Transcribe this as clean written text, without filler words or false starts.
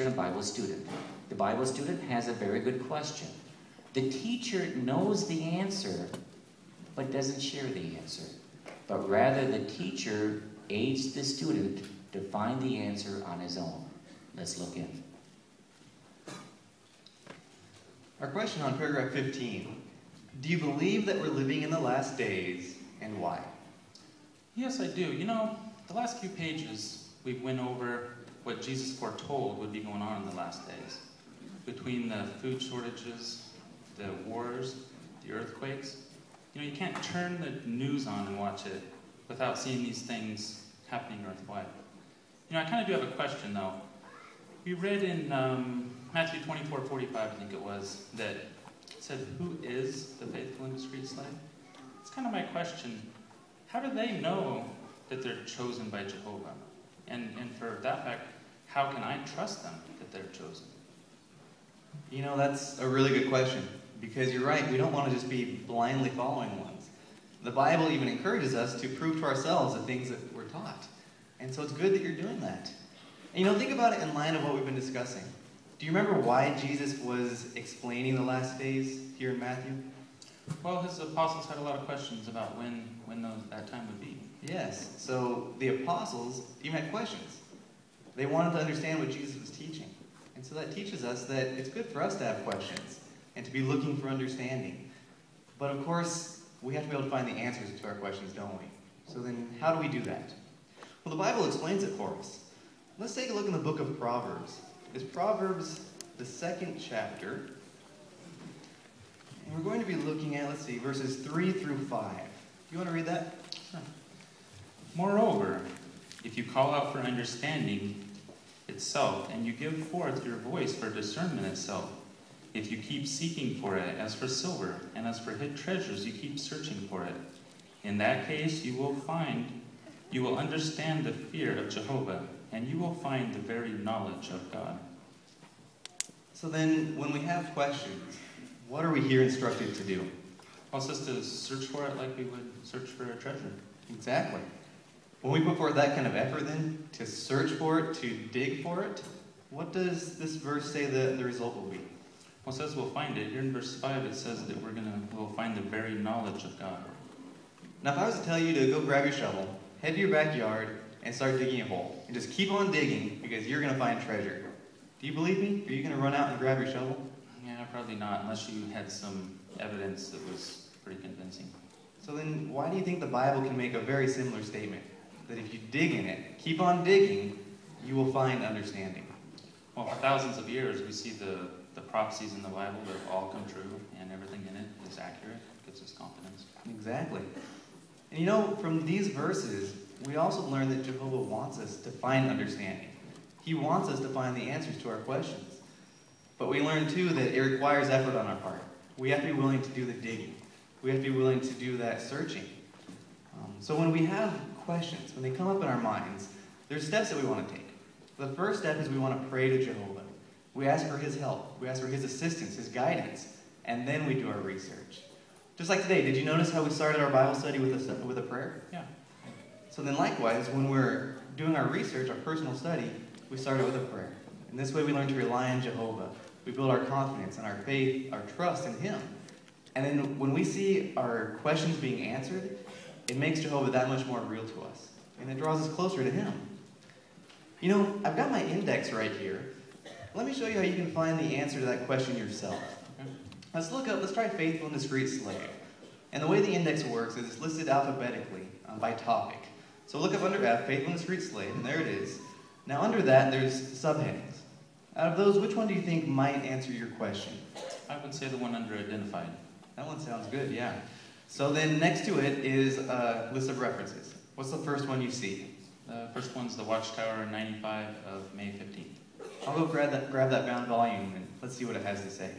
teacher and a Bible student. The Bible student has a very good question. The teacher knows the answer, but doesn't share the answer. But rather, the teacher aids the student to find the answer on his own. Let's look in. Our question on paragraph 15. Do you believe that we're living in the last days, and why? Yes, I do. You know, the last few pages, we went over what Jesus foretold would be going on in the last days. Between the food shortages, the wars, the earthquakes. You know, you can't turn the news on and watch it without seeing these things happening earthwide. You know, I kind of do have a question, though. We read in Matthew 24:45, I think it was, that it said, "Who is the faithful and discreet slave?" It's kind of my question. How do they know that they're chosen by Jehovah? And for that fact, how can I trust them that they're chosen? You know, that's a really good question. Because you're right, we don't want to just be blindly following ones. The Bible even encourages us to prove to ourselves the things that we're taught. And so it's good that you're doing that. And you know, think about it in line of what we've been discussing. Do you remember why Jesus was explaining the last days here in Matthew? Well, his apostles had a lot of questions about when that time would be. Yes, so the apostles even had questions. They wanted to understand what Jesus was teaching. And so that teaches us that it's good for us to have questions and to be looking for understanding. But of course, we have to be able to find the answers to our questions, don't we? So then, how do we do that? Well, the Bible explains it for us. Let's take a look in the book of Proverbs. It's Proverbs, the 2nd chapter. And we're going to be looking at, verses 3 through 5. Do you want to read that? Sure. Moreover, if you call out for understanding itself, and you give forth your voice for discernment itself, if you keep seeking for it as for silver, and as for hid treasures you keep searching for it, in that case you will understand the fear of Jehovah, and you will find the very knowledge of God. So then, when we have questions, what are we here instructed to do? Well, it says to search for it like we would search for a treasure. Exactly. When we put forth that kind of effort then, to search for it, to dig for it, what does this verse say the result will be? Well, it says we'll find it. Here in verse 5 it says that we'll find the very knowledge of God. Now if I was to tell you to go grab your shovel, head to your backyard, and start digging a hole, and just keep on digging because you're going to find treasure, do you believe me? Are you going to run out and grab your shovel? Yeah, probably not, unless you had some evidence that was pretty convincing. So then why do you think the Bible can make a very similar statement? That if you dig in it, keep on digging, you will find understanding. Well, for thousands of years, we see the prophecies in the Bible that all come true, and everything in it is accurate. It gives us confidence. Exactly. And you know, from these verses, we also learn that Jehovah wants us to find understanding. He wants us to find the answers to our questions. But we learn, too, that it requires effort on our part. We have to be willing to do the digging. We have to be willing to do that searching. So when we have questions, when they come up in our minds, there's steps that we want to take. The first step is we want to pray to Jehovah. We ask for his help. We ask for his assistance, his guidance, and then we do our research. Just like today, did you notice how we started our Bible study with a prayer? Yeah. So then likewise, when we're doing our research, our personal study, we start it with a prayer. And this way we learn to rely on Jehovah. We build our confidence and our faith, our trust in him. And then when we see our questions being answered, it makes Jehovah that much more real to us. And it draws us closer to him. You know, I've got my index right here. Let me show you how you can find the answer to that question yourself. Let's try faithful and discreet slave. And the way the index works is it's listed alphabetically by topic. So look up under F, faithful and discreet slave, and there it is. Now under that, there's subheadings. Out of those, which one do you think might answer your question? I would say the one under identified. That one sounds good, yeah. So then next to it is a list of references. What's the first one you see? The first one's the Watchtower 95 of May 15th. I'll go grab that bound volume and let's see what it has to say.